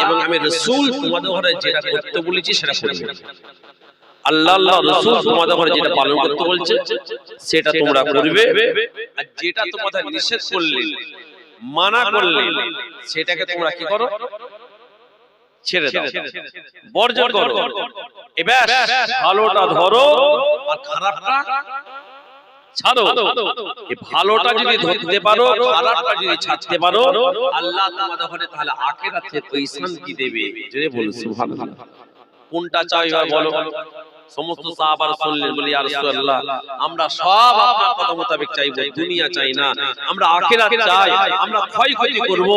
এবং আমি রাসূল তোমাদের ঘরে যেটা করতে বলেছি সেটা করবে। আল্লাহ রাসূল তোমাদের ঘরে যেটা পালন করতে বলছে সেটা তোমরা করবে, আর যেটা তোমাদের নিষেধ করলে মানা করলে সেটাকে তোমরা কি করো? ছেড়ে দাও, বর্জন করো। এবার ভালোটা ধরো আর খারাপটা ছাড়ো। এই ভালোটা যদি ধরতে পারো, খারাপটা যদি ছাড়তে পারো, আল্লাহ তোমাদের ঘরে তাহলে আখিরাতে পয়সান কি দেবে। জোরে বলুন সুবহানাল্লাহ। কোনটা চাই বলো? সমস্ত সাহাবারা শুনলেন, বলি ইয়া রাসূলুল্লাহ আমরা সব আপনার কথা মোতাবেক চাইবো, দুনিয়া চাই না, আমরা আখিরাত চাই। আমরা ক্ষয়ক্ষতি করব,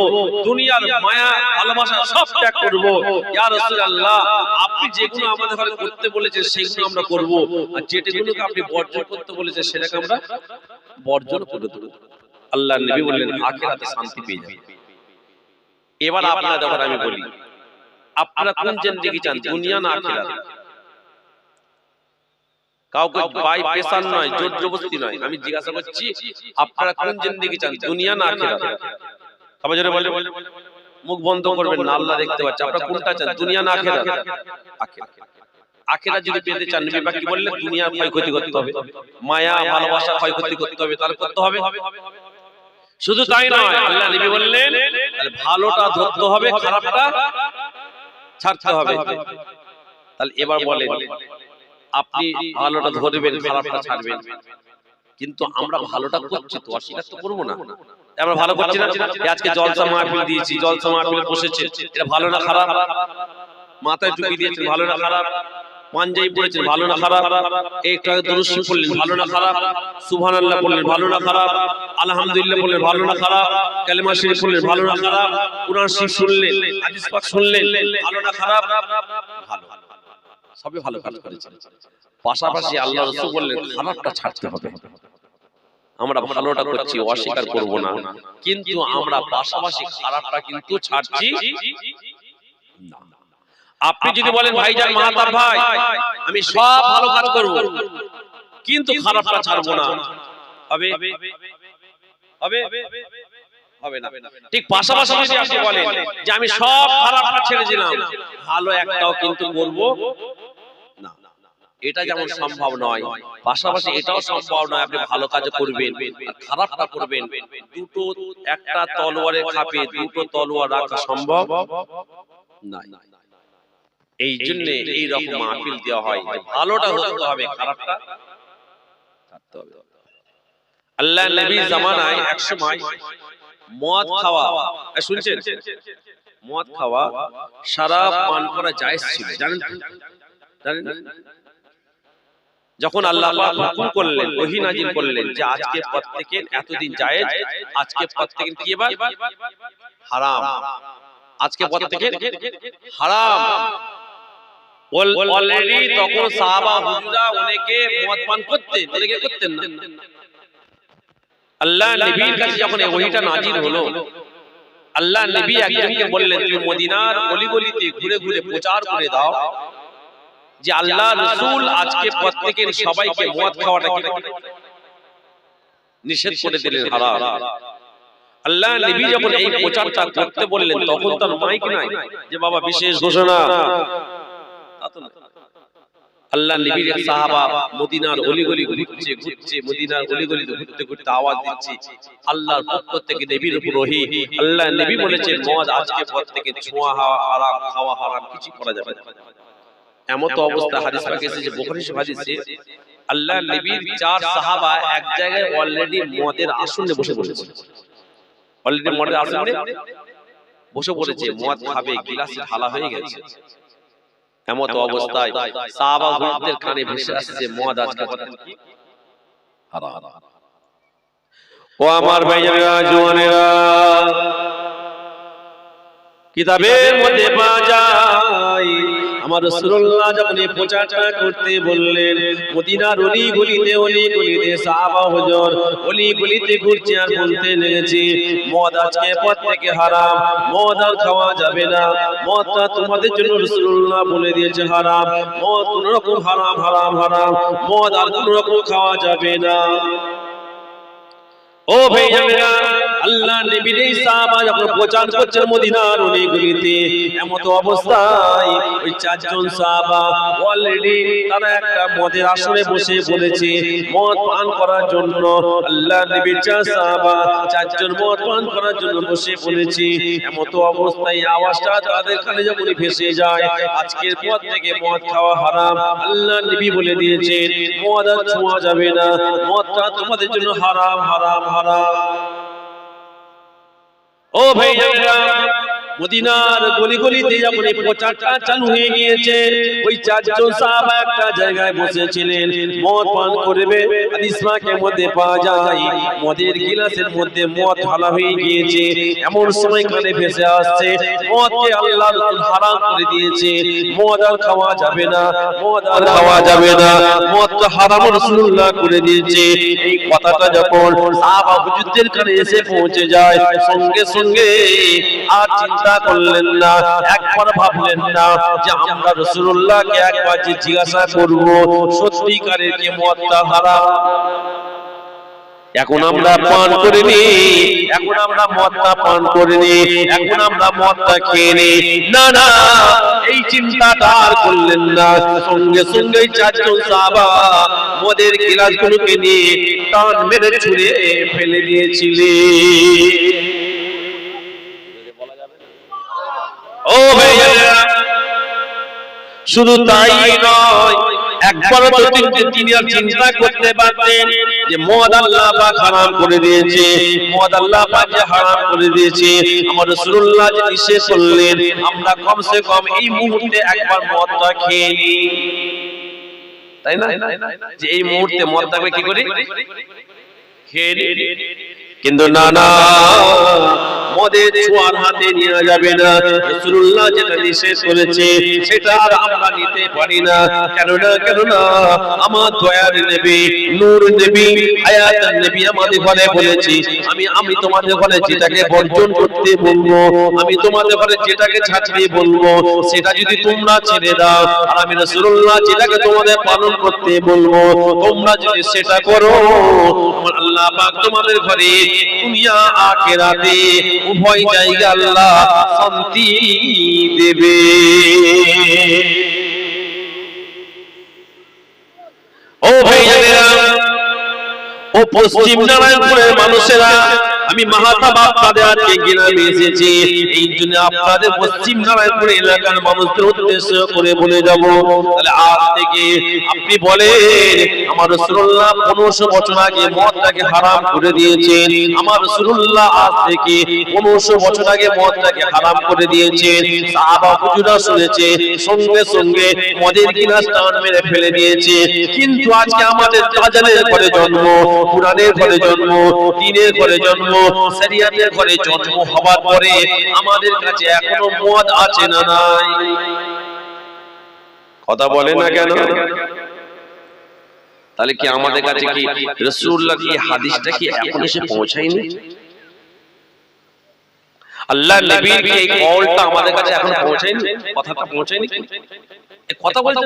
দুনিয়ার মায়া ভালোবাসা সব ত্যাগ করব। ইয়া রাসূলুল্লাহ আপনি যেগুলো আমাদের ঘরে করতে বলেছেন সেগুলো আমরা করব, আর যেগুলোকে আপনি বর্জন করতে বলেছেন সেটাকে আমরা বর্জন করে দেব। আল্লাহর নবী বললেন আখিরাতে শান্তি পেয়ে যাবে। এবার আপনাদের ঘরে আমি বলি, আপনারা কোন জিন্দেগি চান, দুনিয়া না আখিরাত? কাউকে বাই পেশার নয়, জোর জবরদস্তি নয়, আমি জিজ্ঞাসা করছি আপনারা কোন জিন্দেগি চান, দুনিয়া না আখিরাত? সবাই জোরে বলেন, মুখ বন্ধ করবেন না, আল্লাহ দেখতে পাচ্ছে। আপনারা কোনটা চান, দুনিয়া না আখিরাত? আখিরাত। আখিরাত যদি পেতে চান, নবী পাক কি বললেন? দুনিয়ার ক্ষয়ক্ষতি করতে হবে, মায়া ভালোবাসা ক্ষয়ক্ষতি করতে হবে, তাহলে করতে হবে। শুধু তাই নয়, আল্লাহ নবী বললেন তাহলে ভালোটা ধরতে হবে, খারাপটা ছাড়তে হবে। তাহলে এবার বলেন আপনি ভালোটা ধরবেন, খারাপটা ছাড়বেন, কিন্তু আমরা ভালোটা করছি তো, অস্বীকার তো করবো না। আমরা ভালো করছি না, আজকে জলসা মাহফিল দিয়েছি, জলসা মাহফিলে বসেছে, এটা ভালো না খারাপ? মাথায় টুপি দিয়েছেন, ভালো না খারাপ? পাঞ্জাবি পরেছেন, ভালো না খারাপ? একটু আগে দুরূদ শরীফ পড়লেন, ভালো না খারাপ? সুবহানাল্লাহ বললেন, ভালো না খারাপ? আলহামদুলিল্লাহ বললেন, ভালো না খারাপ? কালেমা শরীফ পড়লেন, ভালো না খারাপ? কুরআন শরীফ শুনলেন, হাদিস পাক শুনলেন, ভালো না খারাপ? ভালো, সবই ভালো কাজ করেছেন। পাশাপাশি আল্লাহ রাসূল বললেন খারাপটা ছাড়তে হবে। আমরা ভালোটা করছি, অস্বীকার করব না, কিন্তু আমরা পাশাপাশি খারাপটা কিন্তু ছাড়ছি না। আপনি যদি বলেন ভাইজান মাহাতাব ভাই আমি সব ভালো কাজ করব কিন্তু খারাপটা ছাড়বো না, হবে? হবে? হবে না। ঠিক পাশাপাশি যদি আপনি বলেন যে আমি সব খারাপটা ছেড়ে দিলাম, ভালো একটাও কিন্তু করব না, এটা যেমন সম্ভব নয়, পাশাপাশি এটাও সম্ভব নয় আপনি ভালো কাজ করবেন আর খারাপটা করবেন। দুটো একটা তলোয়ারের খাপে দুটো তলোয়ার রাখা সম্ভব নয়। এই জন্য এই রকম মাহফিল দেওয়া হয় যে ভালোটা হতে হবে, খারাপটা ছাড়তে হবে। আল্লাহ নবীর জামানায় এক সময় মদ খাওয়া, শুনছেন, মদ খাওয়া, শরাব পান করা জায়েজ ছিল, জানেন? জানেন? যখন আল্লাহ পাক হুকুম করলেন, ওহী নাযিল করলেন যে আজকে পর থেকে এতদিন জায়েজ, আজকে পর থেকে কি এবার হারাম, আজকে পর থেকে হারাম। অলরেডি তখন সাহাবা হুজুরা অনেকে মদ পান করতেন, অনেকে করতেন না। আল্লাহ নবীর কাছে যখন এই ওহীটা নাযিল হলো, আল্লাহ নবী একজনকে বললেন তুমি মদিনার গলি-গলিতে ঘুরে ঘুরে প্রচার করে দাও যে আল্লাহ রাসূল আজকে প্রত্যেকের সবাইকে মদ খাওয়াটাকে নিষেধ করে দিলেন, হারাম। আল্লাহ নবী যখন এই প্রচারটা করতে বললেন তখন তার মাইক নাই যে বাবা বিশেষ ঘোষণা, আল্লাহ নবীর সাহাবা মদিনার অলিগলি ঘুরছে, মদিনার অলিগলি ঘুরতে ঘুরতে আওয়াজ দিচ্ছে আল্লাহর পক্ষ থেকে নবীর উপর ওহী। আল্লাহ নবী বলেছেন মদ আজকে পর থেকে ছোঁয়া হারাম, খাওয়া হারাম, কিছু করা যাবে না। এমন তো অবস্থা হাদিস পাকে এসেছে, বুখারী শরীফ হাদিসে আল্লাহ নবীর চার সাহাবা এক জায়গায় অলরেডি মদের আসনে বসে পড়েছে, অলরেডি মদের আসনে বসে পড়েছে, মদ খাবে, গিলাসে ঢালা হয়ে গেছে। এমন তো অবস্থায় সাহাবা হুজুরদের কানে ভেসে আসছে মদ আজকে কি হারাম। ও আমার ভাইয়েরা জওয়ানেরা, কিতাবের মধ্যে পাওয়া যায় আমার রাসূলুল্লাহ যখন এই প্রচারটা করতে বললেন, মদিনার অলি-গলিতে সাহাবা হুজুর অলি-গলিতে ঘুরছে আর বলতে লেগেছে মদ আজকে পর থেকে হারাম, মদ আর খাওয়া যাবে না, মদটা তোমাদের জন্য রাসূলুল্লাহ বলে দিয়েছে হারাম, মদ কোন রকম হারাম, হারাম, হারাম, মদ আর কোন রকম খাওয়া যাবে না। ও ভাইজানেরা, আল্লাহ নবীর এই সাহাবা যখন প্রচার করছেন মদিনার অলিগলিতে, এমন অবস্থায় ওই চারজন সাহাবা অলরেডি তারা একটা মদের আসরে বসে বলেছে মদ পান করার জন্য। আল্লাহ নবীর চার সাহাবা চারজন মদ পান করার জন্য বসে বলেছে। এমন অবস্থায় আওয়াজটা তাদের কানে যখন ভেসে যায়, আজকের পর থেকে মদ খাওয়া হারাম। আল্লাহ নবী বলে দিয়েছেন মদ আর ছোঁয়া যাবে না, মদটা তোমাদের জন্য হারাম হারাম হারাম। ও ভাইরা, মদিনার গলিগলিতে যখন এই প্রচারটা চালু হয়ে গিয়েছে, ওই চারজন সাহাবা একটা জায়গায় বসেছিলেন মদ পান করবে। হাদিস পাকের মধ্যে পাওয়া যায় মদের গিলাসের মধ্যে মদ ঢালা হয়ে গিয়েছে। এমন সময় কানে ভেসে আসছে মদকে আল্লাহ রাসূল হারাম করে দিয়েছে, মদ আর খাওয়া যাবে না, মদ আর খাওয়া যাবে না, মদটা হারাম রাসূলুল্লাহ করে দিয়েছে। এই কথাটা যখন সাহাবা হুজুরদের কানে এসে পৌঁছে যায়, সঙ্গে সঙ্গে আর চিন্তা করলেন না, একবার ভাবলেন না যে আমরা রাসূলুল্লাহকে একবার জিজ্ঞাসা করব সত্যিকারের কি মদটা হারাম। এখন আমরা পান করিনি, এখন আমরা মদটা পান করিনি, এখন আমরা মদটা খেয়ে নি, না না, এই চিন্তাটা আর করলেন না। সঙ্গে সঙ্গে চারজন সাহাবা মদের গিলাসগুলোকে নিয়ে টান মেরে ছুঁড়ে ফেলে দিয়েছিলেন। ও ভাইয়া, শুধু তাই নয়, একবারও তো তিনি আর চিন্তা করতে পারতেন যে মদ আল্লাহ পাক হারাম করে দিয়েছে, মদ আল্লাহ পাক যে হারাম করে দিয়েছে, আমার রাসূলুল্লাহ যে নিষেধ করলেন, আমরা কমসে কম এই মুহূর্তে একবার মদটা খেয়ে নিই, তাই না? যে এই মুহূর্তে মদটাকে কি করি, খেয়ে নিই। কিন্তু না না, মদের ছোঁয়ার হাতে নেওয়া যাবে না। রাসূলুল্লাহ যেটা নিষেধ করেছে সেটা আর আমরা নিতে পারি না। কেননা আমার দয়ার নবী, নূর নবী, হায়াতুন নবী আমাদের ঘরে বলেছি, আমি তোমাদের ঘরে যেটাকে বর্জন করতে বলবো, আমি তোমাদের ঘরে যেটাকে ছাড়তে বলবো, সেটা যদি তোমরা ছেড়ে দাও, আর আমি রাসূলুল্লাহ যেটাকে তোমাদের পালন করতে বলবো, তোমরা যদি সেটা করো, আমার আল্লাহ পাক তোমাদের ঘরে দুনিয়া আখিরাতে উভয় জায়গা আল্লাহ শান্তি দেবে। ও ভাইয়েরা, ও পশ্চিম নারায়ণপুরের মানুষেরা, আমি মাহাতা বাপ্পাদের আজকে গ্রামে এসেছি, এই জন্য আপনাদের পশ্চিম নারায়ণপুর এলাকার মানুষদের উদ্দেশ্য করে বলে যাব। তাহলে আজ থেকে আপনি বলেন আমার রাসূলুল্লাহ 1500 বছর আগে মদটাকে হারাম করে দিয়েছেন, আমার রাসূলুল্লাহ আজ থেকে 1500 বছর আগে মদটাকে হারাম করে দিয়েছেন। সাহাবা হুজুরা শুনেছে, সঙ্গে সঙ্গে মদের গিলাস টান মেরে ফেলে দিয়েছে। কিন্তু আজকে আমাদের দাজালের ঘরে জন্ম, কুরআনের ঘরে জন্ম, দ্বীনের ঘরে জন্ম, শরিয়াতের ঘরে জন্ম হওয়ার পরে আমাদের কাছে এখনো মদ আছে না নাই? কথা বলে না কেন? তাহলে কি আমাদের কাছে কি রাসূলুল্লাহ কি হাদিসটা কি এখন এসে পৌঁছায়নি? আল্লাহ নবীর কি এই কওলটা আমাদের কাছে এখন পৌঁছায়নি? কথাটা পৌঁছায়নি? এই কথা বলতে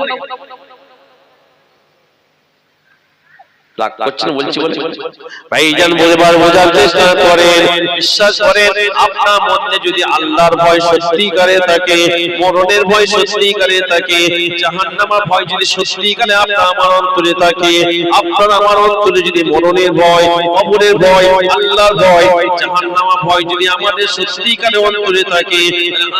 লাগ করছেন বলছি বলে ভাইজান বোঝার চেষ্টা করেন, বিশ্বাস করেন, আপনার মধ্যে যদি আল্লাহর ভয় সত্যিকারে থাকে, মরণের ভয় সত্যিকারে থাকে, জাহান্নামের ভয় যদি সত্যিকারে আপনার আমার অন্তরে থাকে, আপনার আমার অন্তরে যদি মরণের ভয়, কবরের ভয়, আল্লাহর ভয়, জাহান্নামের ভয় যদি আমাদের সত্যিকারে অন্তরে থাকে,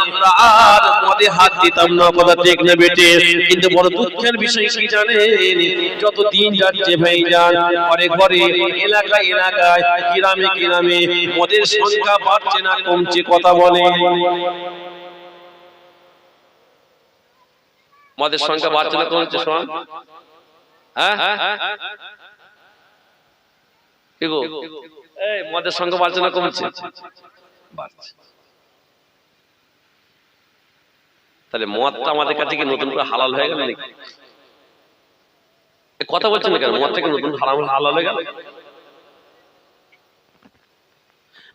আমরা আর মদে হাত দিতাম না। কথা ঠিক না বেটে? কিন্তু বড় দুঃখের বিষয় কি জানেন, যত দিন যাচ্ছে ভাইজান, ঘরে ঘরে, এলাকায় এলাকায়, গ্রামে গ্রামে মদের সংখ্যা বাড়ছে না কমছে? কথা বলে মদের সংখ্যা বাড়ছে না কমছে? শোন, হ্যাঁ কি গো, এই মদের সংখ্যা বাড়ছে না কমছে? বাড়ছে। তাহলে মদটা আমাদের কাছে কি নতুন করে হালাল হয়ে গেল নাকি? কথা বলছেন না কেন? মদ থেকে নতুন হারাম হালাল হয়ে গেল?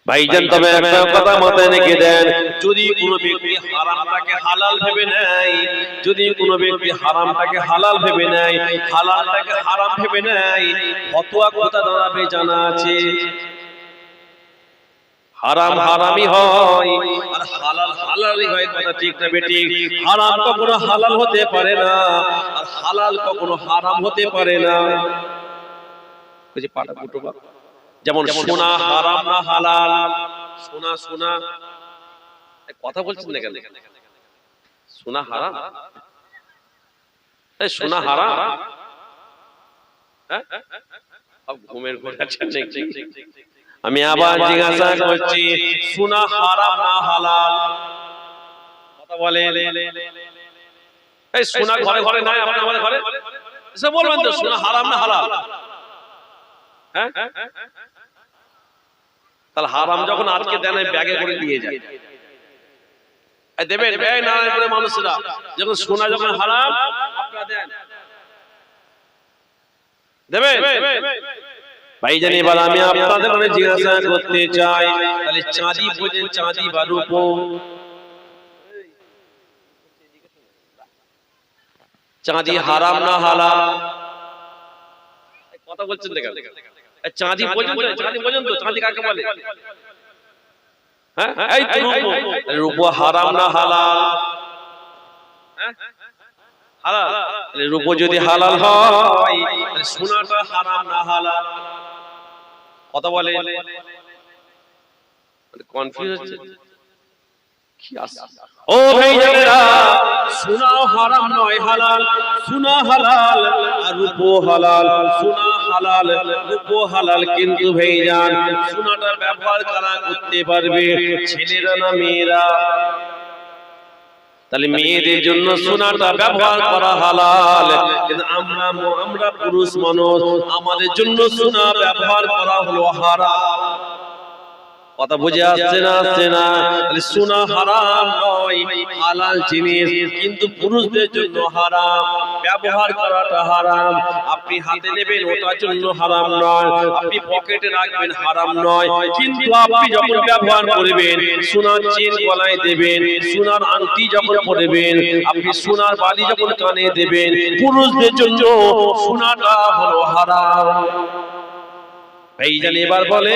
ভাইজান তবে একটা কথা মাথায় রেখে দেন, যদি কোনো ব্যক্তি হারামটাকে হালাল ভেবে নেয়, যদি কোনো ব্যক্তি হারামটাকে হালাল ভেবে নেয়, হালালটাকে হারাম ভেবে নেয়, ফতোয়া কথা দাঁড়াবে জানা আছে। হারাম হারামই হয় আর হালাল হালালই হয়, কথা ঠিক না বেটি? হারাম কখনো হালাল হতে পারে না আর হালাল কখনো হারাম হতে পারে না। ওই যে পাটা ফুটো বা, যেমন সোনা হারাম না হালাল? সোনা সোনা কথা বলছেন না কেন? সোনা হারাম, এই সোনা হারাম, হ্যাঁ? ঘুমের ঘোর আছেন নাকি? আমি আবার জিজ্ঞাসা করছি, সোনা হারাম না হালাল? কথা বলে। এই সোনা ঘরে ঘরে নাই, আপনার ঘরে ঘরে এসে বলবেন তো সোনা হারাম না হালাল? হ্যাঁ, তাহলে হারাম যখন আজকে দেন ব্যাগে করে দিয়ে যায়, দেবেন নারায়ণপুরের মানুষরা যখন সোনা যখন হারাম আপনারা দেন, দেবেন? ভাই জানি এবার আমি আপনাদের কাছে জিজ্ঞাসা করতে চাই, তাহলে চাঁদি বোঝেন, চাঁদি বা রূপো, চাঁদি হারাম না হালাল? কথা বলছেন দেখেন। চাঁদি বোঝেন তো? চাঁদি বোঝেন তো? চাঁদি কাকে বলে? হ্যাঁ, এই তো রূপো। রূপো হারাম না হালাল? হ্যাঁ, হালাল। রূপো যদি হালাল হয় তাহলে সোনাটা হারাম না হালাল? কথা বলে। কনফিউজ হচ্ছে কি? ও ভাইজানেরা, সোনা হারাম নয় হালাল, সোনা হালাল আর রূপো হালাল। সোনা হালাল, রূপো হালাল, কিন্তু ভাইজান সোনাটা ব্যবহার করা করতে পারবে ছেলেরা না মেয়েরা? তাহলে মেয়েদের জন্য সোনাটা ব্যবহার করা হালাল, কিন্তু আমরা পুরুষ মানুষ, আমাদের জন্য সোনা ব্যবহার করা হলো হারাম। কথা বুঝে আসছে না? আসছে না? তাহলে সোনা হারাম নয়, হালাল জিনিস, কিন্তু পুরুষদের জন্য হারাম, ব্যবহার করাটা হারাম। আপনি হাতে নেবেন ওটার জন্য হারাম নয়, আপনি পকেটে রাখবেন হারাম নয়, কিন্তু আপনি যখন ব্যবহার করবেন, সোনার চেন গলায় দেবেন, সোনার আংটি যখন পরবেন, আপনি সোনার বালি যখন কানে দেবেন, পুরুষদের জন্য সোনাটা হলো হারাম। এই জানি এবার বলে,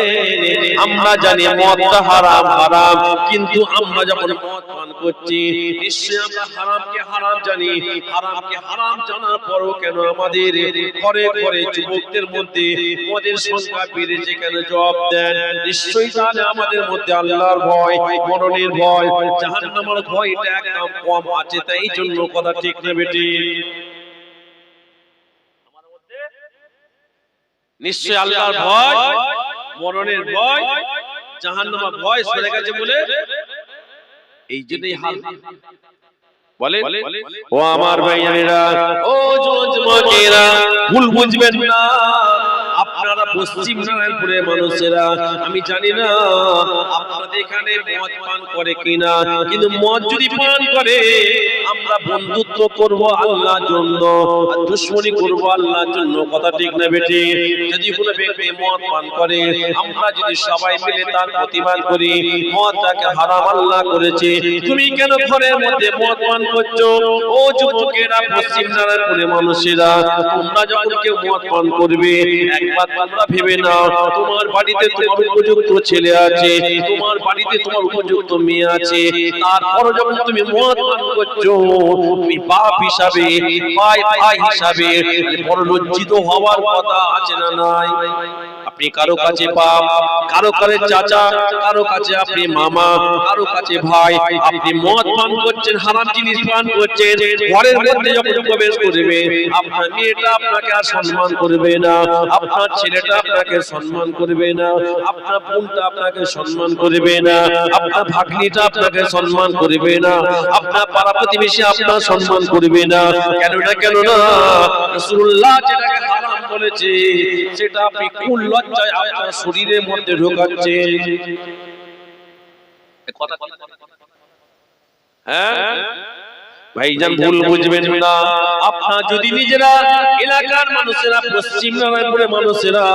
আমরা জানি মদটা হারাম হারাম, কিন্তু আমরা যখন মদ পান করছি নিশ্চয়ই আমরা হারামকে হারাম জানি। হারামকে হারাম জানার পরও কেন আমাদের ঘরে ঘরে যুবকদের মধ্যে মদের সংখ্যা বেড়েছে? কেন জবাব দেন? নিশ্চয়ই তাহলে আমাদের মধ্যে আল্লাহর ভয়, মরণের ভয়, জাহান্নামের ভয়টা একদম কম আছে। তাই এই জন্য কথা ঠিক না বেটি? নিশ্চয় আল্লাহর ভয়, মরণের ভয়, জাহান্নামের ভয় সরে গেছে বলে এই জন্যই হাল বলে। ও আমার ভাইয়েরা, ও যুবকেরা, ভুল বুঝবেন না। আপনারা পশ্চিম নারায়ণপুরের মানুষেরা, আমি জানি না আপনাদের এখানে মদ পান করে কিনা, কিন্তু মদ যদি পান করে আমরা বন্ধুত্ব করব আল্লাহর জন্য আর দুশমনি করব আল্লাহর জন্য। কথা ঠিক না বেটি? যদি কোনো ব্যক্তি মদ পান করে, আমরা যদি সবাই মিলে তার প্রতিবাদ করি, মদটাকে হারাম আল্লাহ করেছে, তুমি কেন ঘরের মধ্যে মদ পান করছো? ও যুবকেরা, পশ্চিম নারায়ণপুরের মানুষেরা, তোমরা যখন কেউ মদ পান করবে, একবার তোমরা ভেবে নাও, তোমার বাড়িতে তোমার উপযুক্ত ছেলে আছে, তোমার বাড়িতে তোমার উপযুক্ত মেয়ে আছে, তারপর যখন তুমি মদ পান করছো, তুমি বাপ হিসাবে, ভাই হিসাবে বড় লজ্জিত হওয়ার কথা আছে না নাই? আপনি কারো কাছে বাপ, কারো কাছে চাচা, কারো কাছে আপনি মামা, কারো কাছে ভাই, আপনি মদ পান করছেন, হারাম জিনিস পান করছেন, ঘরের মধ্যে যখন প্রবেশ করবে, আপনার মেয়েটা আপনাকে আর সম্মান করবে না, আপনার ছেলেটা আপনাকে সম্মান করবে না, আপনার বোনটা আপনাকে সম্মান করবে না, আপনার ভাগ্নিটা আপনাকে সম্মান করবে না, আপনার পাড়া প্রতিবেশী আপনার সম্মান করবে না। কেন না? কেন না? রাসূলুল্লাহ যেটাকে হারাম বলেছে সেটা আপনি কোন লজ্জায় আপনার শরীরের মধ্যে ঢোকাচ্ছেন? হ্যাঁ ভাইজান, ভুল বুঝবেন না। আপনারা যদি নিজেরা, এলাকার মানুষেরা, পশ্চিম নারায়ণপুরের মানুষেরা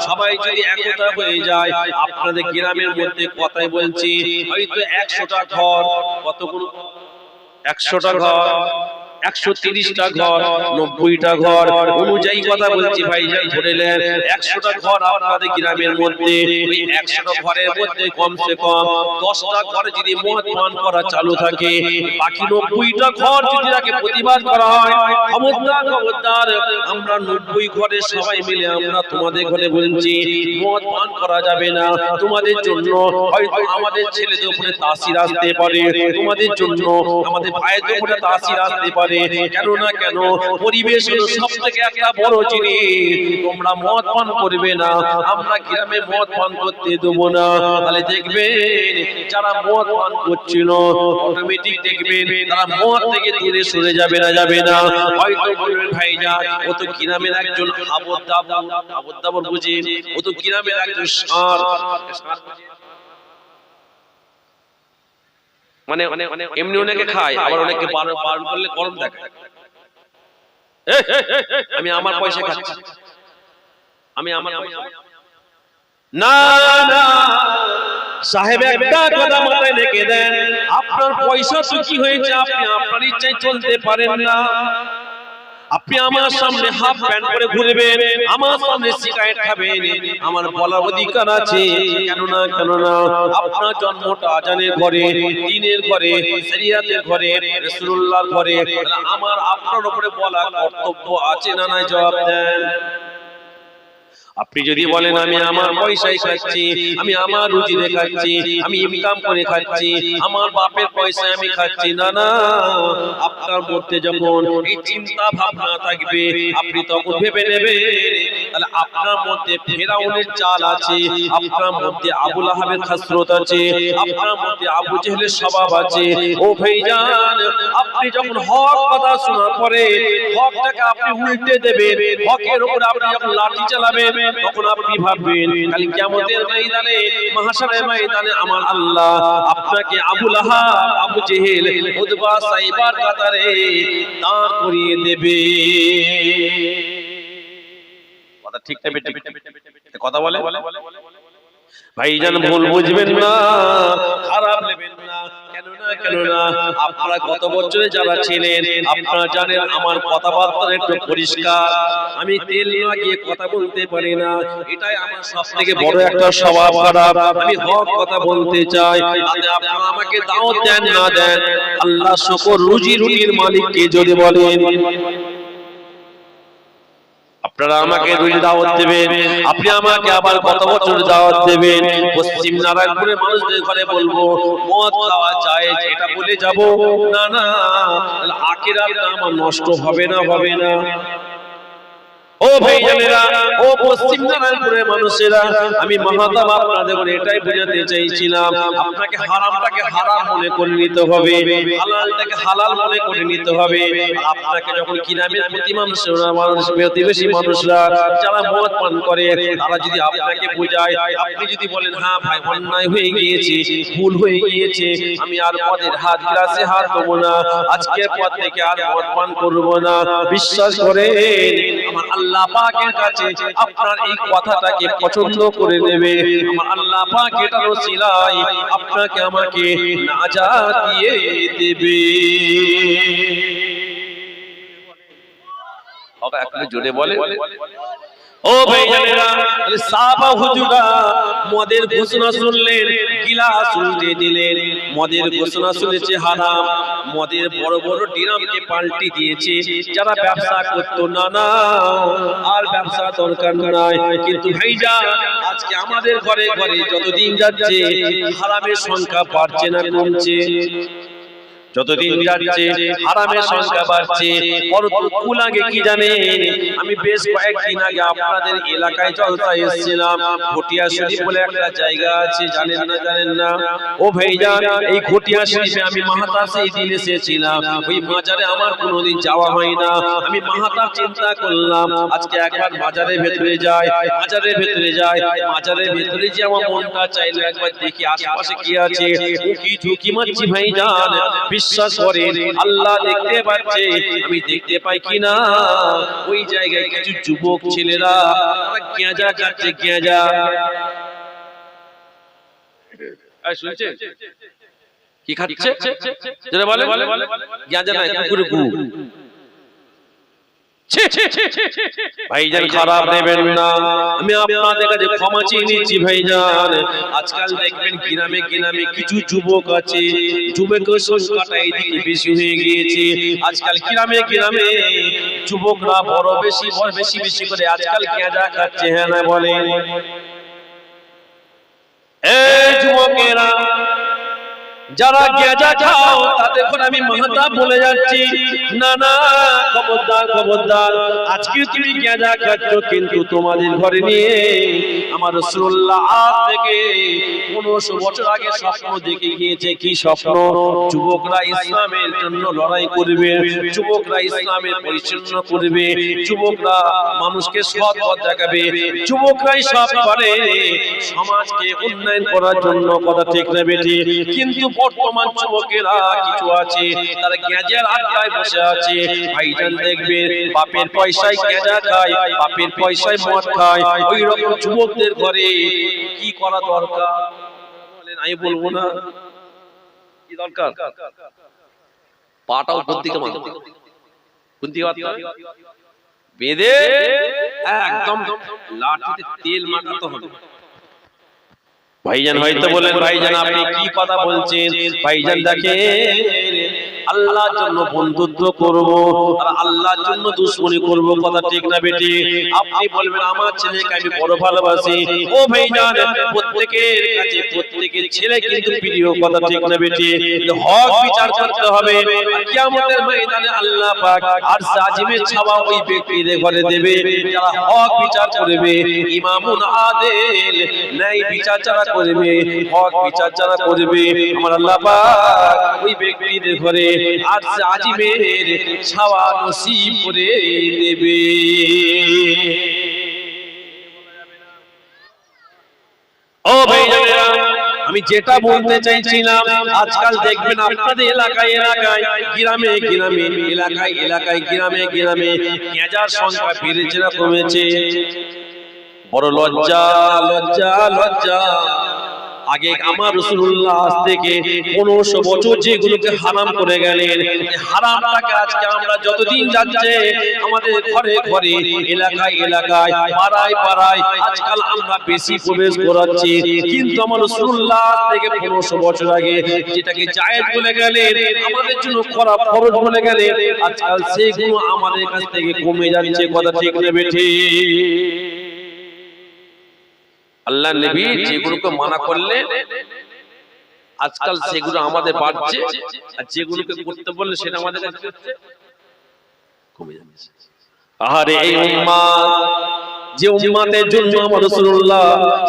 সবাই যদি একতা হয়ে যায়, আপনাদের গ্রামের মধ্যে কথাই বলছি হয়তো 100টা ঘর, কতগুলো 100টা ঘর, 130টা ঘর, 90টা ঘর অনুযায়ী কথা বলছি ভাইজান, ধরে নেন 100টা ঘর আপনাদের গ্রামের মধ্যে, ওই 100টা ঘরের মধ্যে কমসে কম 10টা ঘরে যদি মদ পান করা চালু থাকে, বাকি 90টা ঘর যদি তাকে প্রতিবাদ করা হয়, খবরদার খবরদার, আমরা 90 ঘরে সবাই মিলে আমরা তোমাদের ঘরে বলছি মদ পান করা যাবে না। তোমাদের জন্য হয়তো আমাদের ছেলেদের উপরে তাসির আসতে পারে, তোমাদের জন্য আমাদের ভাইদের উপরে তাসির আসতে পারে, কেন না কেন পরিবেশ হলো সবথেকে একটা বড় জিনিস। তোমরা মদ পান করবে না, আমরা গ্রামে মদ পান করতে দেবো না। তাহলে দেখবেন যারা মদ পান করছিল অটোমেটিক দেখবেন তারা মদ থেকে দূরে সরে যাবে না, যাবে না। হয়তো বলবেন ভাইজান ও তো গ্রামের একজন আবদ্দাবর বুঝি, ও তো গ্রামের একজন ষাঁড়, মানে এমনি অনেকে খায়, আবার অনেকে বারণ করলে গরম দেখায়। আমি আমার পয়সা খাচ্ছি, আমি আমার না না সাহেব, একটা কথা মাথায় রেখে দেন, আপনার পয়সা তো কি হয়েছে, আপনি আপনার ইচ্ছায় চলতে পারেন না। আপনি আমার সামনে হাফ প্যান্ট পরে ঘুরবেন, আমার সামনে সিগারেট খাবেন, আমার বলার অধিকার আছে। কেন না আপনার জন্মটা আজানের ঘরে, দ্বীনের ঘরে, শরিয়তের ঘরে, রাসূলুল্লাহর ঘরে, আমার আপনার উপরে বলা কর্তব্য আছে না নাই? জবাব দেন। আপনি যদি বলেন আমি আমার পয়সায় খাচ্ছি, আমি আমার রুজিতে খাচ্ছি, আমি ইনকাম করে খাচ্ছি, আমার বাপের পয়সায় আমি খাচ্ছি, না না, আপনার মধ্যে যখন এই চিন্তা ভাবনা থাকবে আপনি তখন ভেবে নেবেন তাহলে আপনার মধ্যে ফেরাউনের চাল আছে, আপনার মধ্যে আবু লাহাবের খাসরত আছে, আপনার মধ্যে আবু জেহেলের স্বভাব আছে। ও ভাইজান, আপনি যখন হক কথা শোনার পরে হকটাকে আপনি উল্টে দেবেন, হকের উপর আপনি যখন লাঠি চালাবেন, তখন আপনি ভাববেন কাল কিয়ামতের ময়দানে, মাহশারের ময়দানে আমার আল্লাহ আপনাকে আবু লাহাব, আবু জেহেল, উতবা, সাইবার কাতারে দাঁড় করিয়ে দেবে। কথা ঠিক না বেটি? কথা বলে ভাইজান, ভুল বুঝবেন না, খারাপ নেবেন না। কেন না আপনারা গত বছরে যারা ছিলেন আপনারা জানেন আমার কথাবার্তা একটু পরিষ্কার, আমি তেল লাগিয়ে কথা বলতে পারি না, এটাই আমার সবথেকে বড় একটা স্বভাব খারাপ। আমি হক কথা বলতে চাই, তাতে আপনারা আমাকে দাওয়াত দেন না দেন, আল্লাহ সকল রুজি রুটির মালিককে যদি বলেন আপনারা আমাকে রুজি দাওয়াত দেবেন, আপনি আমাকে আবার কত বছর দাওয়াত দেবেন, পশ্চিম নারায়ণপুরের মানুষদের ঘরে বলবো মদ খাওয়া যায়, এটা বলে যাব, না না, আখিরাতটা আমার নষ্ট হবে না, হবে না। ও ভাইজানেরা, ও পশ্চিম নারায়ণপুরের মানুষেরা, আমি মাহাতাব আপনাদের এটাই বোঝাতে চাইছিলাম, আপনাকে হারামটাকে হারাম মনে করে নিতে হবে, হালালটাকে হালাল মনে করে নিতে হবে। আপনাকে যখন গ্রামের প্রতিবেশী মানুষরা যারা মদ পান করে তারা যদি আপনাকে বোঝায়, আপনি যদি বলেন হ্যাঁ ভাই অন্যায় হয়ে গিয়েছে, ভুল হয়ে গিয়েছে, আমি আর মদের হাত গ্লাসে হাত দেবো না, আজকের পর থেকে আর মদ পান করবো না, বিশ্বাস করেন আমার আল্লাহ পাকের কাছে আপনার এই কথাটাকে পছন্দ করে নেবে। আমার আল্লাহ পাক এটার ওসিলায় আপনাকে আমাকে নাজাত দিয়ে দেবে। বাবা একটু জোরে বলে। ও ভাইজানেরা, সাহাবা হুজুরা মদের ঘোষণা শুনলেন, গিলাস উল্টে দিলেন, মদের ঘোষণা শুনেছে হারাম, মদের বড় বড় ডিরামকে পাল্টি দিয়েছে। যারা ব্যবসা করতো না না আর ব্যবসা দরকার নাই, কিন্তু ভাইজান আজকে আমাদের ঘরে ঘরে যতদিন যাচ্ছে হারামের সংখ্যা বাড়ছে না কমছে? যতদিন যাচ্ছে হারামের সংখ্যা বাড়ছে। কতক্ষণ আগে কি জানেন, আমি বেশ কয়েকদিন আগে আপনাদের এলাকায় জলসা এসেছিলাম, ঘটিয়া শরীফ বলে একটা জায়গা আছে, জানেন না? জানেন না? ও ভাইজান, এই ঘটিয়া শরীফে আমি মাহাতার সেই দিন এসেছিলাম, ওই মাজারে আমার কোনোদিন যাওয়া হয় না। আমি মাহাতার চিন্তা করলাম আজকে একবার মাজারের ভেতরে যাই, মাজারের ভেতরে যাই, মাজারের ভেতরে যে আমার মনটা চাইলো একবার দেখি আশেপাশে কি আছে, কি ঝুঁকি মারছি ভাইজান, বিশ্বাস করেন আল্লাহ দেখতে পাচ্ছে, আমি দেখতে পাই কিনা ওই জায়গায় কিছু যুবক ছেলেরা তারা গেঁজা খাচ্ছে, গেঁজা। শুনছেন? কি খাচ্ছে? যেটা বলে গাঁজা নয়, কুকুরের গু। ভাইজান খারাপ নেবেন না, আমি আপনাদের কাছে ক্ষমা চেয়ে নিচ্ছি ভাইজান। আজকাল দেখবেন গ্রামে গ্রামে কিছু যুবক আছে, যুবকের সংখ্যাটা এইদিকে বেশি হয়ে গিয়েছে। আজকাল গ্রামে গ্রামে যুবকরা বড় বেশি বেশি বেশি করে আজকাল গাঁজা খাচ্ছে। হ্যাঁ না বলে? এই যুবকেরা যারা গাঁজা খাও তাদের করে আমি মাথা বলে যাচ্ছি, না না, খবরদার খবরদার। আজকে তুমি গাঁজা খাচ্ছ, কিন্তু তোমাদের ঘরে নিয়ে আমার রাসূলুল্লাহ আজ থেকে 1500 বছর আগে স্বপ্ন দেখে গিয়েছে। কি স্বপ্ন? যুবকরা ইসলামের জন্য লড়াই করবে, যুবকরা ইসলামের পরিচ্ছন্ন করবে, যুবকরা মানুষকে সৎ পথ দেখাবে, যুবকরাই সব করে সমাজকে উন্নয়ন করার জন্য। কথা ঠিক না বেটি? কিন্তু বর্তমান যুবকেরা কিছু আছে তারা গাঁজার আড্ডায় বসে আছে। ভাইজান দেখবে বাপের পয়সায় গাঁজা খায়, বাপের পয়সায় মদ খায়। ওই রকম যুবকদের ঘরে কি করা দরকার বলেন? আমি বলবো না কি দরকার? পাটাও কোন দিকে মারতে, কোন দিকে বেঁধে একদম লাঠিতে তেল মাখাতে হবে। ভাইজান হয়তো বলেন, ভাইজান আপনি কি কথা বলছেন? ভাইজান দেখেন, আল্লাহর জন্য বন্ধুত্ব করব আর আল্লাহর জন্য দুশমনি করব। কথা ঠিক না বেটি? আপনি বলবেন আমার ছেলেকে আমি বড় ভালোবাসি। ও ভাইজান, প্রত্যেকের কাছে প্রত্যেকের ছেলে কিন্তু প্রিয়। কথা ঠিক না বেটি? হক বিচার করতে হবে। কিয়ামতের ময়দানে আল্লাহ পাক আর সাজিমের ছাওয়া ওই ব্যক্তিদের ঘরে দেবে যারা হক বিচার করবে, ইমামুন আদিল, ন্যায় বিচার যারা করবে, হক বিচার যারা করবে, আমার আল্লাহ পাক ওই ব্যক্তিদের ঘরে আর আজিমের ছাওয়া নসিব করে দেবে। ও ভাইরা, আমি যেটা বলতে চাইছিলাম, আজকাল দেখবেন আপনাদের এলাকায় এলাকায়, গ্রামে গ্রামে, এলাকায় এলাকায়, গ্রামে গ্রামে গাঁজার সংখ্যা বেড়েছে না কমেছে? বড় লজ্জা লজ্জা লজ্জা। আগে আমার রাসূলুল্লাহ আজ থেকে 1500 বছর যেগুলোকে হারাম করে গেলেন, হারামটাকে আজকে আমরা যতদিন যাচ্ছে আমাদের ঘরে ঘরে, এলাকায় এলাকায়, পাড়ায় পাড়ায় আজকাল আমরা বেশি প্রবেশ করাচ্ছি। কিন্তু আমার রাসূলুল্লাহ আজ থেকে 1500 বছর আগে যেটাকে জায়েজ বলে গেলেন, আমাদের জন্য খারাপ ফরজ বলে গেলেন, আজকাল সেগুলো আমাদের কাছ থেকে কমে যাচ্ছে। কথা ঠিক না বেঠি? আল্লাহ নবী যেগুলোকে মানা করলে আজকাল সেগুলো আমাদের বাড়ছে, আর যেগুলোকে করতে বললে সেটা আমাদের কাছে কমে যাচ্ছে। আরে এই উম্মাত, যে উম্মাতের জন্য আমার রাসূলুল্লাহ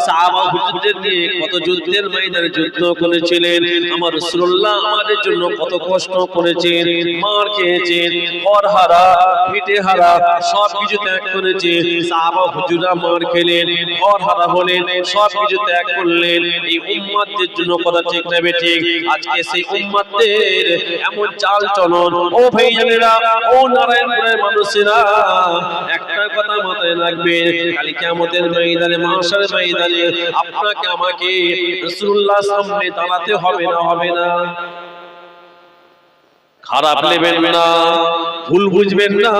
সাহাবা হুজুরদের নিয়ে কত যুদ্ধের ময়দানে যুদ্ধ করেছিলেন, আমার রাসূলুল্লাহ আমাদের জন্য কত কষ্ট করেছেন, মার খেয়েছেন, ঘর হারা, পিঠে হারা, সব কিছু ত্যাগ করেছেন। সাহাবা হুজুররা মার খেলেন, ঘর হারা হলেন, সব কিছু ত্যাগ করলেন এই উম্মাতের জন্য। কথা ঠিক না বেঠিক? আজকে সেই উম্মাতের এমন চাল চলন, ও ভাইজানেরা, ও নারায়ণপুরের মানুষেরা, একটা কথা মাথায় রাখবেন, কাল কিয়ামতের ময়দানে, মাহশারের ময়দানে আপনাকে আমাকে রাসূলুল্লাহর সামনে দাঁড়াতে হবে না? হবে না? খারাপ নেবেন না, ভুল বুঝবেন না।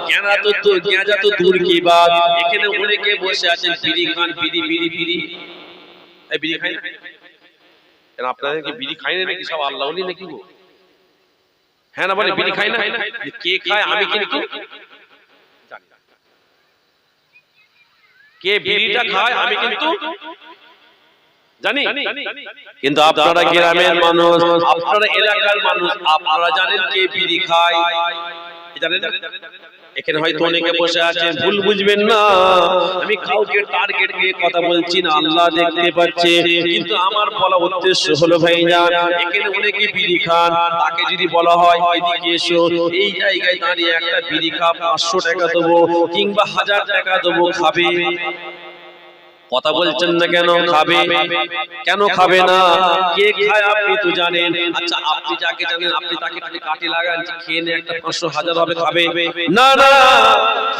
গাঁজা তো দূর কি বাত, এখানে অনেকে বসে আছেন বিড়ি খান, বিড়ি বিড়ি বিড়ি, এই বিড়ি খাই না? কেন আপনাদের কি বিড়ি খাই না নাকি? সব আল্লাহ ওলি নাকি গো? হ্যাঁ না বলে বিড়ি খাই না? কে খায় আমি কিন্তু জানি না। কে বিড়িটা খায় আমি কিন্তু জানি, কিন্তু আপনারা গ্রামের মানুষ, আপনারা এলাকার মানুষ, আপনারা জানেন কে বিড়ি খায়? জানেন? এখানে হয়তো অনেকে বসে আছেন, ভুল বুঝবেন না, আমি কাউকে টার্গেট দিয়ে কথা বলছি না, আল্লাহ দেখতে পাচ্ছে। কিন্তু আমার বলা উদ্দেশ্য হলো ভাইজান, এখানে অনেকে বিড়ি খান, তাকে যদি বলা হয় এদিকে এসো, এই জায়গায় দাঁড়িয়ে একটা বিড়ি খা, 500 টাকা দেবো কিংবা 1000 টাকা দেবো, খাবে? কথা বলছেন না কেন? খাবে কেন খাবে না? কে খায় আপনি তো জানেন। আচ্ছা আপনি যাকে জানেন আপনি তাকে একটু কাটে লাগান যে খেয়ে নে একটা 500,000 হবে, খাবে না? না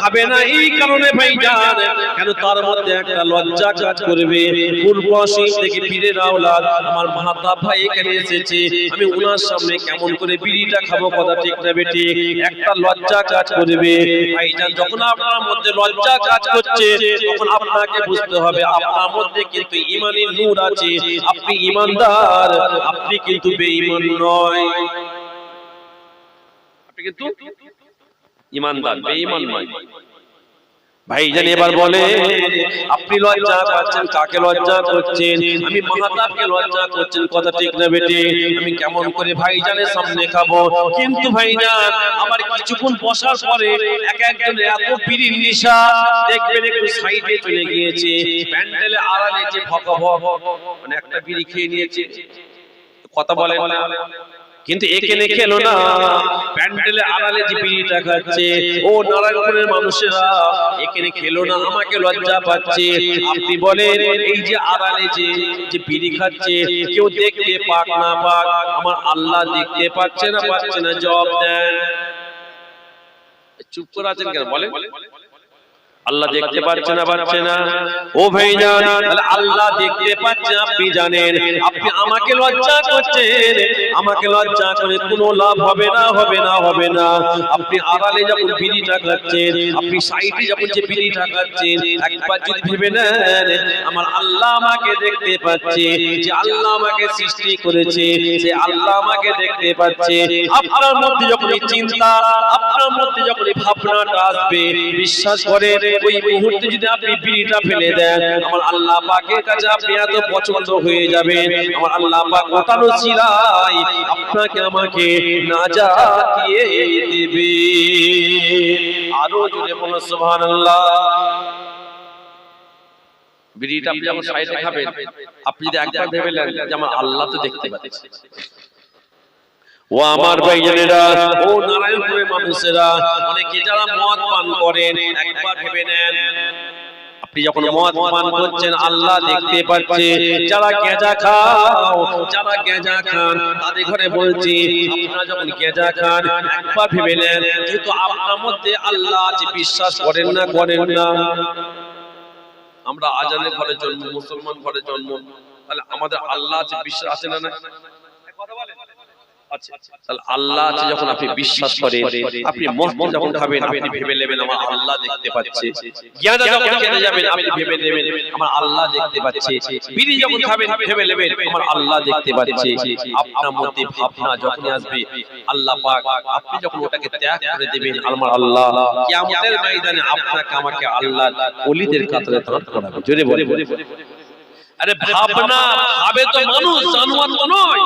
খাবে না। এই কারণে ভাইজান, কেন তার মধ্যে একটা লজ্জা কাজ করবে। পূর্বশী থেকে পীরের আওলাদ আমার মাহাতাব ভাই এখানে এসেছে, আমি ওনার সামনে কেমন করে বিড়িটা খাবো? কথা ঠিক না বেটি? একটা লজ্জা কাজ করবে ভাইজান। যখন আপনার মধ্যে লজ্জা কাজ করছে তখন আপনাকে বুঝতে হবে আপনার মধ্যে কিন্তু ঈমানের নূর আছে, আপনি ঈমানদার, আপনি কিন্তু বেঈমান নয়। আপনি কিন্তু ঈমানদার, বেঈমান নয়। ভাইজান এবার বলে আপনি লজ্জা পাচ্ছেন, কাকে লজ্জা করছেন? আমি মাহাতাবকে লজ্জা করছেন, কথা ঠিক না বেটি? আমি কেমন করে ভাইজানের সামনে খাবো? কিন্তু ভাইজান আবার কিছুক্ষণ বসার পরে এক একজনের এত বিড়ির নেশা, দেখবেন একটু সাইডে চলে গিয়েছে, প্যান্ডেলে আড়ালে যে ভকভক মানে একটা বিড়ি খেয়ে নিয়েছে, কথা বলেন না। কিন্তু এখানে খেলো না, প্যান্ডেলে আড়ালে যে বিড়িটা খাচ্ছে, ও নারায়ণপুরের মানুষেরা এখানে খেলো না, আমাকে লজ্জা পাচ্ছে। আপনি বলেন এই যে আড়ালে যে বিড়ি খাচ্ছে, কেউ দেখতে পাক না পাক, আমার আল্লাহ দেখতে পাচ্ছে না পাচ্ছে না? জবাব দেন। চুপ করে আছেন কেন? বলেন আল্লাহ দেখতে পাচ্ছে না পাচ্ছে না? ও ভাইজান তাহলে আল্লাহ দেখতে পাচ্ছে, আপনি জানেন, আপনি আমাকে লজ্জা করছেন, আমাকে লজ্জা করে কোনো লাভ হবে না, হবে না, হবে না। আপনি আড়ালে যখন বিড়িটা খাচ্ছেন, আপনি সাইডে যখন যে বিড়িটা খাচ্ছেন, একবার যদি ভেবে নেন আমার আল্লাহ আমাকে দেখতে পাচ্ছে, যে আল্লাহ আমাকে সৃষ্টি করেছে, যে আল্লাহ আমাকে দেখতে পাচ্ছে। আপনার মধ্যে যখন এই চিন্তা, আপনার মধ্যে যখন এই ভাবনাটা আসবে, বিশ্বাস করে ওই মুহূর্তে যদি আপনি বিড়িটা ফেলে দেন, আমার আল্লাহ পাকের কাছে আপনি এত পছন্দ হয়ে যাবেন, আমার আল্লাহ পাক ওটার উসিলায় আপনাকে আমাকে নাজাত দিয়ে দিবে। আরো জোরে বলুন সুবহানাল্লাহ। বিড়িটা আপনি যখন সাইডে খাবেন, আপনি যদি একবার ভেবেলেন যে আমার আল্লাহ তো দেখতে পাচ্ছে। ও আমার ভাইজানেরা, ও নারায়ণপুরের মানুষেরা, অনেকে যারা মদ পান করেন, একবার ভেবে নেন আপনি যখন মদ পান করছেন আল্লাহ দেখতে পাচ্ছে। যারা গেঁজা খাও, যারা গেঁজা খান তাদের ঘরে বলছি, আপনারা যখন গেঁজা খান একবার ভেবে নেন যেহেতু আপনার মধ্যে আল্লাহ আছে, বিশ্বাস করেন না? করেন না? আমরা আজানের ঘরে জন্ম, মুসলমান ঘরে জন্ম, তাহলে আমাদের আল্লাহ আছে, বিশ্বাস আছে না? না কথা বলেন। তাহলে আল্লাহ আছে যখন আপনি বিশ্বাস করেন, আপনি মদ যখন খাবেন আপনি ভেবে নেবেন আমার আল্লাহ দেখতে পাচ্ছে। গিয়ানা যখন খেতে যাবেন আপনি ভেবে নেবেন আমার আল্লাহ দেখতে পাচ্ছে। বিড়ি যখন খাবেন ভেবে নেবেন আমার আল্লাহ দেখতে পাচ্ছে। আপনার মধ্যে ভাবনা যখন আসবে আল্লাহ পাক, আপনি যখন ওটাকে ত্যাগ করে দিবেন, আমার আল্লাহ কিয়ামতের ময়দানে আপনাকে আমাকে আল্লাহ ওলিদের কাতারে দাঁড় করাবে। জোরে বলে। আরে ভাবনা ভাবে তো মানুষ, জানোয়ার তো নয়।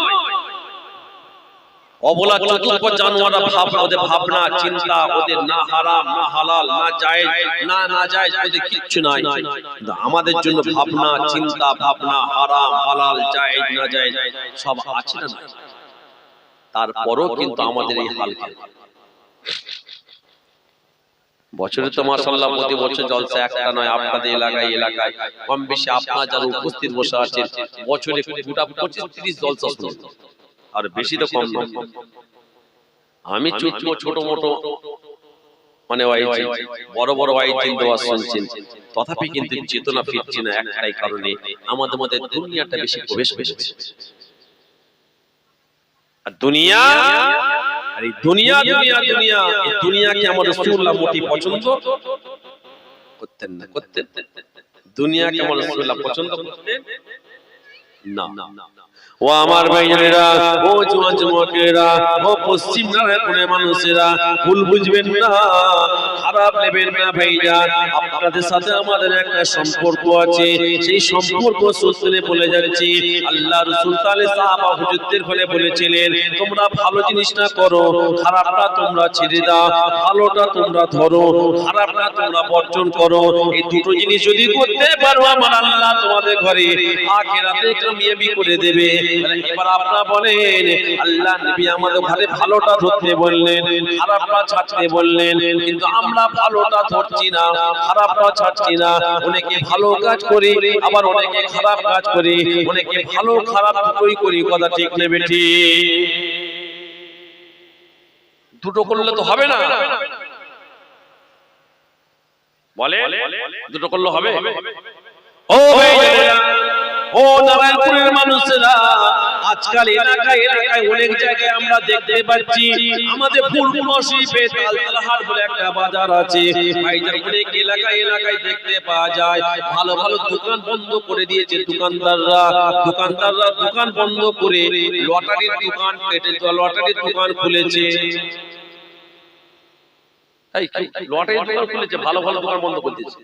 অবলা চতুর্থ জানোয়াররা ভাবনা, ওদের ভাবনা চিন্তা, ওদের না হারাম না হালাল না জায়েজ না নাজায়েজ, ওদের কিচ্ছু নাই। আমাদের জন্য ভাবনা চিন্তা, ভাবনা হারাম হালাল জায়েজ না জায়েজ সব আছে না? তারপরও কিন্তু আমাদের এই হাল। বছরে তো মাশাআল্লাহ প্রতি বছর জলসা একটা নয়, আপনাদের এলাকায় কম বেশি আপনারা যারা উপস্থিত বসে আছেন বছরে 25-30 জলসা শুনুন, আর বেশি তো কম নয়। আমি ছোট মোটো মানে বড় বড় ওয়াইজ শুনছেন, তথাপি কিন্তু চেতনা ফিরছে না একটাই কারণে, আমাদের মধ্যে দুনিয়াটা বেশি প্রবেশ করেছে। আর দুনিয়া, আর এই দুনিয়া দুনিয়া দুনিয়া, এই দুনিয়াকে আমার রাসূলুল্লাহ মোটি পছন্দ করতেন না। করতেন? দুনিয়াকে আমার রাসূলুল্লাহ পছন্দ করতেন না। ও আমার ভাইজানেরা, ও জওয়ান যুবকেরা, ও পশ্চিম নারায়ণপুরের মানুষেরা, ভুল বুঝবেন না, খারাপ নেবেন না ভাইজান। আপনাদের সাথে আমাদের একটা সম্পর্ক আছে, সেই সম্পর্ক সূত্রে বলে যাচ্ছি। আল্লাহ রাসূল তাআলা সাহাবা হুজুরদের বলে বলেছিলেন, তোমরা ভালো জিনিসটা করো, খারাপটা তোমরা ছেড়ে দাও, ভালোটা তোমরা ধরো, খারাপটা তোমরা বর্জন করো। এই দুটো জিনিস যদি করতে পারো আমার আল্লাহ তোমাদের ঘরে আখিরাতে কামিয়াবি করে দেবে। এবার আপনারা বলেন আল্লাহ নবী আমাদের ঘরে ভালোটা ধরতে বললেন, খারাপটা ছাড়তে বললেন, কিন্তু আমরা ভালোটা ধরছি না, খারাপটা ছাড়ছি না। অনেকে ভালো কাজ করি, আবার অনেকে খারাপ কাজ করি, অনেকে ভালো খারাপ দুটোই করি। কথা ঠিক নেবে ঠিক? দুটো করলে তো হবে না, বলে দুটো করলে হবে? ও ভাইরা, ও নারায়ণপুরের মানুষেরা, আজকাল এলাকায় অনেক জায়গায় আমরা দেখতে পাচ্ছি, আমাদের পূর্বশী তালতলাহাট বলে একটা বাজার আছে ভাইজান, অনেক এলাকায় দেখতে পাওয়া যায় ভালো ভালো দোকান বন্ধ করে দিয়েছে দোকানদাররা দোকান বন্ধ করে লটারির দোকান খুলেছে। লটারির দোকান খুলেছে, ভালো ভালো দোকান বন্ধ করে দিয়েছে।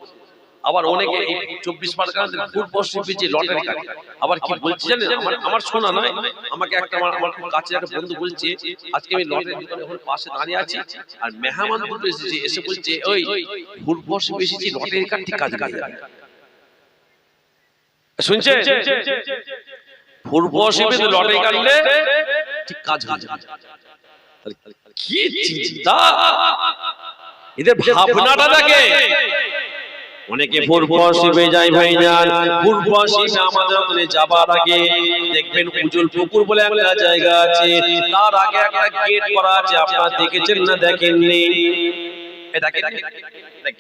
আবার অনেকে 24 পরগনাতে পূর্বশী লটারি কাটে। আবার কি বলছি জানেন, আমার শোনা নয়, আমাকে একটা আমার কাছে একটা বন্ধু বলছে, আজকে আমি লটারি দোকানে ওখানে পাশে দাঁড়িয়ে আছি, আর মেহমান দুটো এসেছে, এসে বলছে ওই পূর্বশী এসেছি লটারি কাটতে কাজ করে যাবে। শুনছে? পূর্বশী লটারি কাটলে ঠিক কাজ হয়ে যাবে। কি চিন্তা এদের ভাবনাটা দেখে। অনেকে পূর্বশী যায় ভাইজান, পূর্বশী আমাদের ওখানে যাবার আগে দেখবেন উজুল পুকুর বলে একটা জায়গা আছে, তার আগে একটা গেট করা আছে। আপনারা দেখেছেন না দেখেননি?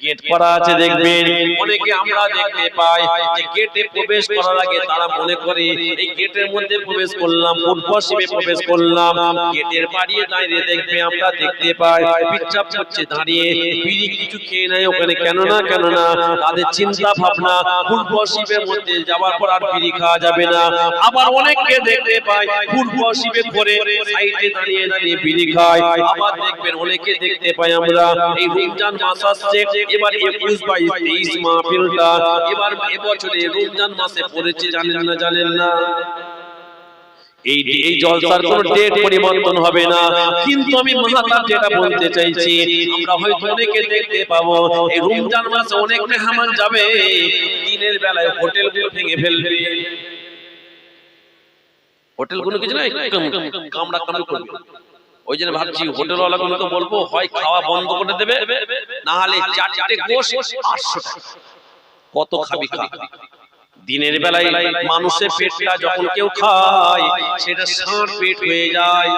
গেট করা আছে দেখবেন। অনেকে আমরা দেখতে পাই যে গেটে প্রবেশ করার আগে তারা মনে করে এই গেটের মধ্যে প্রবেশ করলাম, পূর্বশীবে প্রবেশ করলাম। গেটের বাড়িয়ে দাঁড়িয়ে দেখবে আমরা দেখতে পাই পিচ্চাপ করছে দাঁড়িয়ে, বিড়ি কিছু খেয়ে নেয় ওখানে। কেন না তাদের চিন্তা ভাবনা পূর্বশীবের মধ্যে যাওয়ার পর আর বিড়ি খাওয়া যাবে না। আবার অনেককে দেখতে পাই পূর্বশীবে করে সাইডে দাঁড়িয়ে বিড়ি খায়। আবার দেখবেন অনেকে দেখতে পাই আমরা এই রমজান মাস আসছে, এবার 21, 22, 23 মাহফিলটা এবার এবছরে রমজান মাসে পড়েছে, জানেন না? এই জলসার কোনো ডেট পরিবর্তন হবে না, কিন্তু আমি মাহাতাব যেটা বলতে চাইছি, আমরা হয়তো অনেকে দেখতে পাবো এই রমজান মাসে অনেক মেহমান যাবে, দিনের বেলায় হোটেলগুলো ভেঙে ফেলবে। হোটেলগুলো কিছু না কামড়া করবে। ওই জন্য ভাবছি হোটেলওয়ালাগুলোকে বলবো হয় খাওয়া বন্ধ করে দেবে, না হলে 4টে গোশ 800 টাকা। কত খাবি খা। দিনের বেলায় মানুষের পেটটা যখন কেউ খায় সেটা ষাঁড় পেট হয়ে যায়।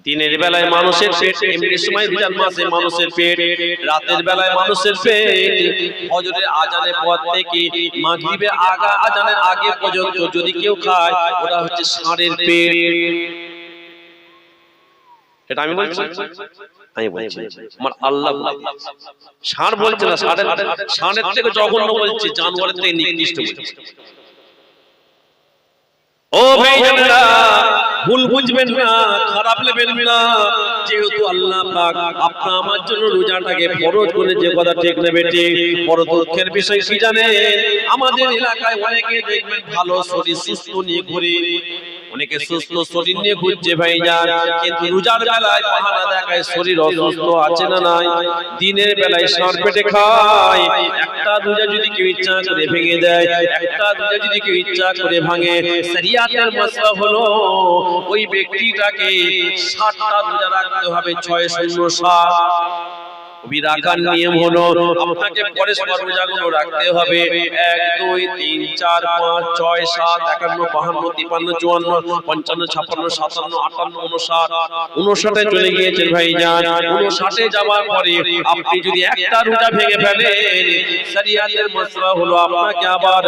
দিনের বেলায় মানুষের পেট এমনি সময় রমজান মাসে মানুষের পেট, রাতের বেলায় মানুষের পেট ফজরের আজানের পর থেকে মাগরিবের আজানের আগে পর্যন্ত যদি কেউ খায় ওটা হচ্ছে ষাঁড়ের পেট। এটা আমি বলছি, আমার আল্লাহ ষাঁড় বলছে না, ষাঁড়ের থেকে জঘন্য বলছে, জানোয়ারের থেকে নিকৃষ্ট বলছে। ও ভাইজানেরা, ভুল বুঝবেন না, খারাপ নেবেন না। যেহেতু আল্লাহ পাক আপনি আমার জন্য রোজাটাকে ফরজ করেছে, কথা ঠিক নেবে ঠিক। বড় দুঃখের বিষয় কি জানেন, আমাদের এলাকায় অনেকে দেখবেন ভালো শরীর সুস্থ নিয়ে ঘুরে, অনেকে সুস্থ শরীর নিয়ে ঘুরছে ভাইজান, কিন্তু রোজার বেলায় বাহানা দেখায় শরীর অসুস্থ আছে না নাই। দিনের বেলায় ষাঁড় পেটে খায়, একটা রোজা যদি কেউ ইচ্ছা করে ভেঙে দেয়, একটা রোজা যদি কেউ ইচ্ছা করে ভাঙে, শরিয়াতের মাসলা হলো ওই ব্যক্তিটাকে 60টা রোজা রাখতে হবে, 607। বিরাকার নিয়ম হলো আপনাকে পরস্পর রোজাগুলো রাখতে হবে 1, 2, 3, 4, 5, 6, 7, 51, 52, 53, 54, 55, 56, 57, 58, 59 চলে গিয়েছেন ভাইজান। 59 যাওয়ার পরে আপনি যদি একটা রোজা ভেঙে ফেলেন, শরিয়াতের মাসলা হলো আপনাকে আবার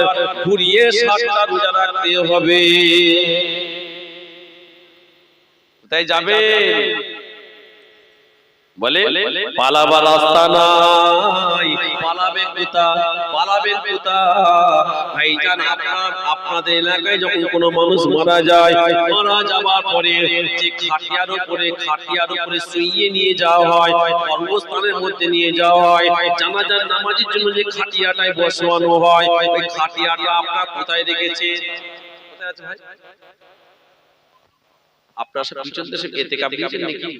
ঘুরিয়ে 60টা রোজা রাখতে হবে। তাই যাবে বলে পালাবার রাস্তা নাই, পালাবে কোথা? ভাইজান, আপনাদের এলাকায় যখন কোনো মানুষ মারা যায়, মারা যাওয়ার পরে যে খাটিয়ার উপরে শুইয়ে নিয়ে যাওয়া হয়, কর্মস্থানের মধ্যে নিয়ে যাওয়া হয়, জানাজার নামাজের জন্য যে খাটিয়াটায় বসানো হয়, ওই খাটিয়াটা আপনারা কোথায় রেখেছে? কোথায় আছে ভাই? আপনারা সব পিছন দেশে এতেকাব দিয়েছেন নাকি?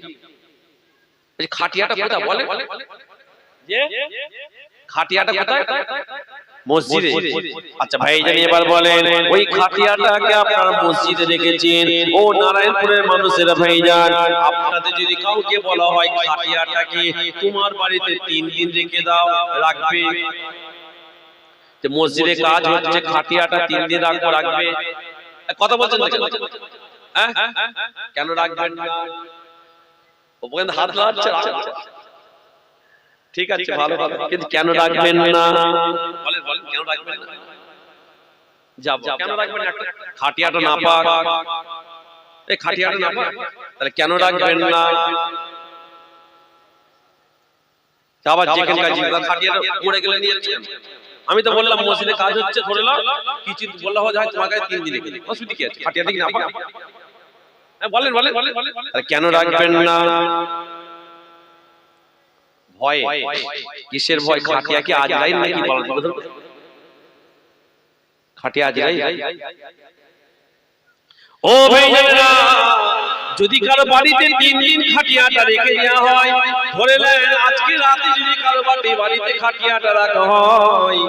খাটিয়াটা কোথায় বলে? যে খাটিয়াটা কোথায়? মসজিদে। আচ্ছা ভাইজান এবার বলেন ওই খাটিয়াটাকে আপনারা মসজিদে রেখেছেন, ও নারায়ণপুরের মানুষেরা ভাইজান, আপনাদের যদি কাউকে বলা হয় খাটিয়াটাকে তোমার বাড়িতে 3 দিন রেখে দাও, রাখবে? যে মসজিদে কাজ হচ্ছে, খাটিয়াটা 3 দিন রাখবে? কথা বলছেন না কেন? হ্যাঁ কেন রাখবেন না? ওখানে হাত লাগাচ্ছে, ঠিক আছে ভালো ভালো, কিন্তু কেন রাখবেন না? বলেন বলেন কেন রাখবেন না? যাব কেন রাখবেন না? একটা খাটিয়াটা না পাক, এই খাটিয়াটা না পাক, তাহলে কেন রাখবেন না? আবার যেখানে কাজ খাটিয়াটা পড়ে গেলে নিয়ে যাচ্ছেন। আমি তো বললাম মসজিদে কাজ হচ্ছে, ধরে নাও কিছু বলা হয় তোমার কাছে 3 দিন রেখে, অসুবিধা কি আছে? খাটিয়াটা কি না পাক? বলেন বলেন তাহলে কেন রাখবেন না? ভয়, কিসের ভয়? খাটিয়া কি আজরাইল নাকি? বলেন খাটিয়া আজরাইল? ও ভাইজানেরা, যদি কারো বাড়িতে 3 দিন খাটিয়াটা রেখে দেওয়া হয়, ধরে নেন আজকে রাতে যদি কারো বাড়িতে খাটিয়াটা রাখা হয়,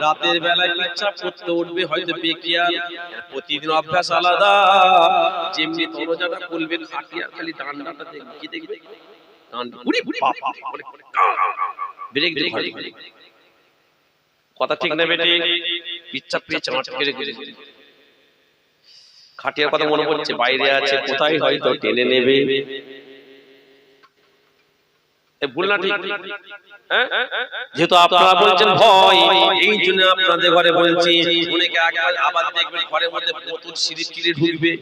রাতের বেলায় ইচ্ছা করতে উঠবে হয়তো বেকিয়ার, প্রতিদিন অভ্যাস আলাদা। যেমনি দরজাটা খুলবে খাটিয়ার খালি ডান্ডাটা দেখবে, কি দেখবে? কথা ঠিক না বেটি? ইচ্ছা পেয়েছে খাটিয়ার কথা মনে পড়ছে, বাইরে আছে কোথায় হয়তো টেনে নেবে, ভুল না ঠিক? যেহেতু আপনারা বলছেন ভয়, এই জন্য আপনাদের ঘরে বলছি, অনেকে আবার দেখবেন ঘরের মধ্যে বোতল সিঁড়ি ঢুকবে,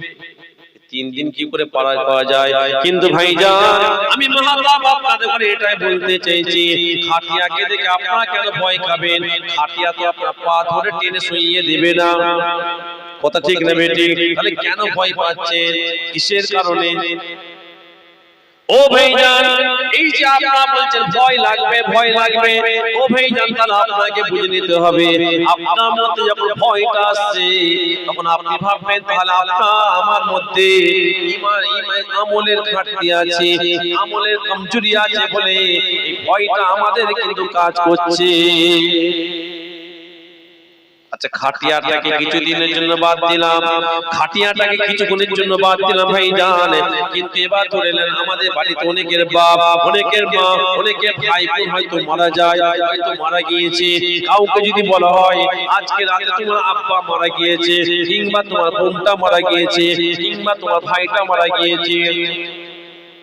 3 দিন কি করে পাওয়া যায়? কিন্তু ভাইজান আমি মহাতাব আপনাদের ঘরে এটাই বলতে চাইছি, খাটিয়াকে দেখে আপনারা কেন ভয় খাবেন? খাটিয়া তো আপনার পা ধরে টেনে শুইয়ে দেবে না, কথা ঠিক না বেটি? তাহলে কেন ভয় পাচ্ছেন? কিসের কারণে? ও ভাইজান এই যে আপনারা বলছেন ভয় লাগবে ভয় লাগবে, ও ভাইজান তাহলে আপনাকে বুঝে নিতে হবে, আপনার মধ্যে যখন ভয়টা আসছে তখন আপনি ভাববেন তাহলে আমার মধ্যে ঈমান আমলের ঘাটতি আছে, আমলের কমজোরি আছে বলে এই ভয়টা আমাদের কিন্তু কাজ করছে। আচ্ছা খাটিয়াটাকে কিছুদিনের জন্য বাদ দিলাম, খাটিয়াটাকে কিছুক্ষণের জন্য বাদ দিলাম ভাইজান, কিন্তু এবার ধরে নেন আমাদের বাড়িতে অনেকের বাপ, অনেকের মা, অনেকের ভাই বোন হয়তো মারা যায়, হয়তো মারা গিয়েছে। কাউকে যদি বলা হয় আজকে রাতে তোমার আব্বা মারা গিয়েছে, কিংবা তোমার বোনটা মারা গিয়েছে, কিংবা তোমার ভাইটা মারা গিয়েছে,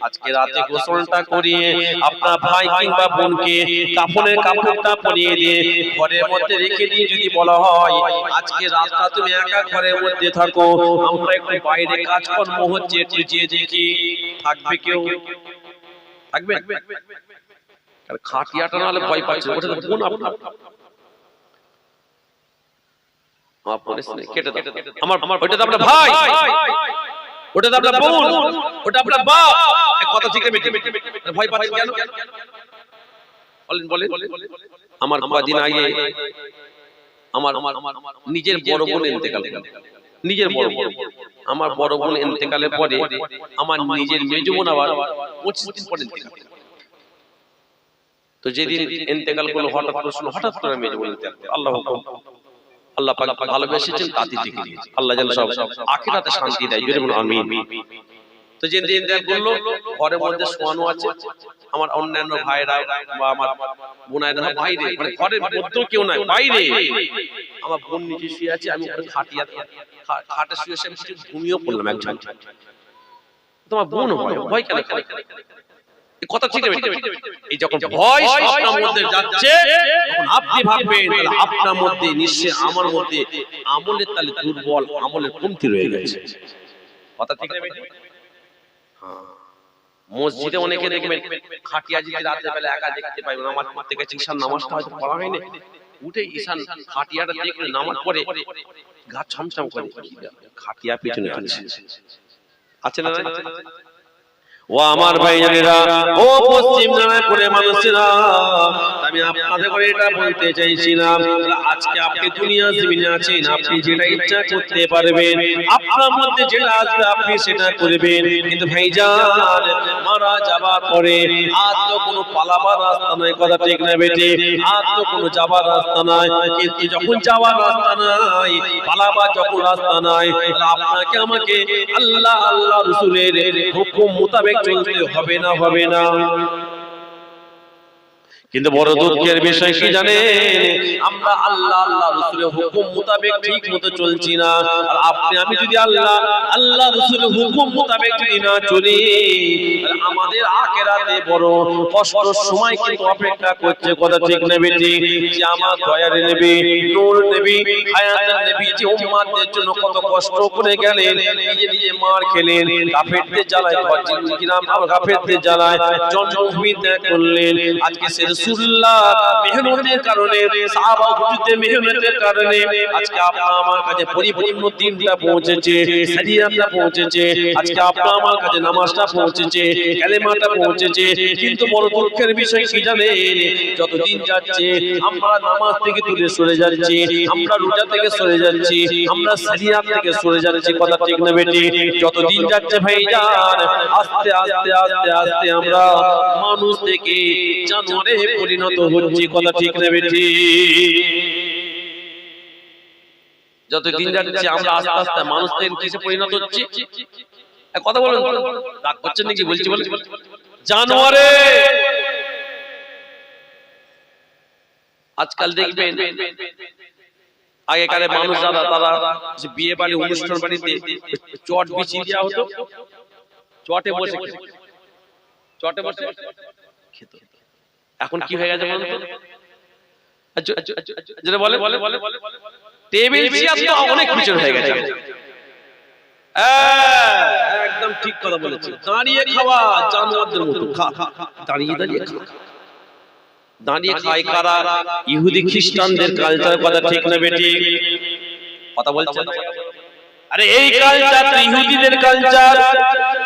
আজকে রাতে গোসলটা করিয়ে আপনার ভাই কিংবা বোনকে কাফনের কাপড়টা পরিয়ে দিয়ে ঘরের মধ্যে রেখে দিয়ে যদি বলা হয় আজকে রাতটা তুমি একা ঘরের মধ্যে থাকো, আমরা একটু বাইরে কাজকর্ম হচ্ছে একটু যেয়ে দেখি, থাকবে কেউ? থাকবে? আর খাটিয়াটা নাহলে ভয় পাচ্ছে, ওটা তো বোন আপনার, কেটে দাও, আমার ওটা তো আপনার ভাই, ওটা তো আপনার বোন, ওটা আপনার বাপ, কথা ঠিক আছে? ভয় পাচ্ছেন কেন? বলেন বলেন। আমার কদিন আগে আমার নিজের বড় বোন ইন্তেকাল করল, নিজের বড় বোন, আমার বড় বোন ইন্তেকালের পরে আমার নিজের মেজ বোন আবার 25 দিন পরে ইন্তেকাল করল। তো যেদিন ইন্তেকাল করলো হঠাৎ করে মেজ বোন ইন্তেকাল করল, আল্লাহ হুকুম, আল্লাহ পাক ভালোবেসেছেন তাতে থেকে দিয়েছে, আল্লাহ জানে সব আখিরাতে শান্তি দেয়, জোরে বলুন আমিন। তো যে দিন দেখ বললো ঘরের মধ্যে শোয়ানো আছে, আমার অন্যান্য ভাইরা বা আমার বোনেরা বাইরে, মানে ঘরের মধ্যে কেউ নাই, বাইরে আমার বোন নিচে শুয়ে আছে, আমি উপরে খাটে শুয়ে আমি কিছু ঘুমিয়েও পড়লাম একজন। তোমার বোন হয় ভয় কেন? এই কথা ঠিক আছে? এই যখন ভয় আপনার মধ্যে যাচ্ছে তখন আপনি ভাববেন তাহলে আপনার মধ্যে নিশ্চয় আমার মধ্যে আমলের তালে দুর্বল, আমলের কমতি রয়ে গেছে, কথা ঠিক আছে? মসজিদে অনেকে দেখবেন খাটিয়া যদি রাতের বেলা একা দেখতে পাই, নামাজ পড়তে গেছে, ঈশান নামাজটা হয়তো পড়া হয়নি, উঠে ঈশান খাটিয়াটা দেখলে নামাজ পড়ে গা ছমছম করে, খাটিয়া পিছনে আছে, আছে না? ও আমার ভাইজানেরা, ও পশ্চিম নারায়ণপুরের মানুষেরা, আমি আপনাদের করে এটা বলতে চাইছিলাম, আজকে আপনি দুনিয়া জমিনে আছেন, আপনি যেটা ইচ্ছা করতে পারবেন, আপনার মধ্যে যেটা আসবে আপনি সেটা করবেন, কিন্তু ভাইজান মারা যাবার পরে আর তো কোনো পালাবার রাস্তা নাই, কথা ঠিক না বেটি? আর তো কোনো যাবার রাস্তা নাই। কিন্তু যখন যাওয়ার রাস্তা নাই, পালাবার যখন রাস্তা নাই, আপনাকে আমাকে আল্লাহ আল্লাহ রাসূলের হুকুম মোতাবেক চলতে হবে না, হবে না? কিন্তু বড় দুঃখের বিষয় কি জানেন, আমরা আল্লাহ আল্লাহ রাসূলের হুকুম মোতাবেক ঠিক মতো চলছি না। আর আপনি আমি যদি আল্লাহ আল্লাহ রাসূলের হুকুম মোতাবেক যদি না চলি, তাহলে আমাদের আখিরাতে বড় কষ্টর সময় কিন্তু অপেক্ষা করছে, কথা ঠিক না বেটি? যে আমার দয়ার নবী, নূর নবী, হায়াতের নবী যে উম্মতদের জন্য কত কষ্ট করে গেলেন, নিজে নিজে মার খেলেন, কাফেরদের জ্বালায়, কাফেরদের জ্বালায় জন্মভূমি ত্যাগ করলেন। আজকে সে রাসূলুল্লাহ মেহনতের কারণে, সাহাবা হুজুরদের মেহনতের কারণে আজকে আপনার আমার কাছে পরিপূর্ণ দিনটা পৌঁছেছে, শরীয়তটা পৌঁছেছে, আজকে আপনার আমার কাছে নামাজটা পৌঁছেছে, কালেমাটা পৌঁছেছে। কিন্তু বড় দুঃখের বিষয় কি জানেন, যত দিন যাচ্ছে আমরা নামাজ থেকে দূরে সরে যাচ্ছি, আমরা রোজা থেকে সরে যাচ্ছি, আমরা শরীয়ত থেকে সরে যাচ্ছি, কথা ঠিক না বেটি? যত দিন যাচ্ছে ভাইজান, আস্তে আস্তে আস্তে আস্তে আমরা মানুষ থেকে জানোয়ারে পরিণত হচ্ছি, কথা ঠিক না বেটি? যত দিন যাচ্ছে আমরা আস্তে আস্তে মানুষ থেকে কিসে পরিণত হচ্ছি? কথা বলেন, রাগ করছেন নাকি? বলছি বলেন, জানোয়ারে। আজকাল দেখবেন আগেকার মানুষ যারা, তারা বিয়ে বাড়ি অনুষ্ঠান বাড়িতে চট বিছিয়ে দেওয়া হতো, চটে বসে খেত। এখন কি হয়ে গেছে বলুন তো? বলে টেবিল চেয়ার তো অনেক কিছু হয়ে গেছে। একদম ঠিক কথা বলেছে, দাঁড়িয়ে খাওয়া জানোয়ারদের মতো, দাঁড়িয়ে দাঁড়িয়ে খাওয়া, দাঁড়িয়ে খায় কারা? ইহুদি খ্রিস্টানদের কালচার, কথা ঠিক না বেটি? কথা বলছেন? আরে এই কালচার ইহুদিদের কালচার,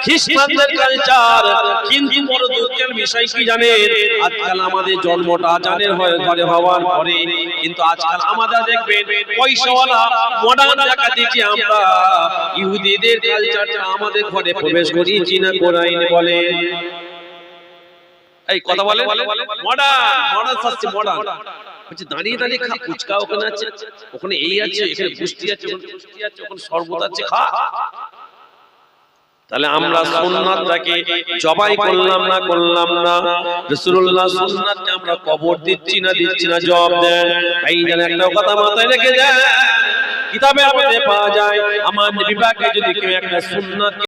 খ্রিস্টানদের কালচার। কিন্তু বড় দুঃখের বিষয় কি জানেন, আজকাল আমাদের জন্মটা আজানের ঘরে হওয়ার পরে, কিন্তু আজকাল আমাদের দেখবেন পয়সাওয়ালা মডার্ন জায়গা থেকে আমরা ইহুদিদের কালচারটা আমাদের ঘরে প্রবেশ করিয়েছি না করাইনি? বলেন, এই কথা বলেন। মডার্ন শাস্তি, মডার্ন বলছে দাঁড়িয়ে দাঁড়িয়ে খা, ফুচকা ওখানে আছে, ওখানে এই আছে, এখানে পুষ্টি আছে, ওখানে পুষ্টি আছে, ওখানে শরবত আছে, খা। তাহলে আমরা সুন্নাতটাকে জবাই করলাম না? রাসূলুল্লাহ সুন্নাতকে আমরা কবর দিচ্ছি না? জবাব দেন। ভাইজান একটা কথা মাথায় রেখে দেন, কিতাবে আমাদের পাওয়া যায়, আমার নবী পাককে যদি কেউ একটা সুন্নাত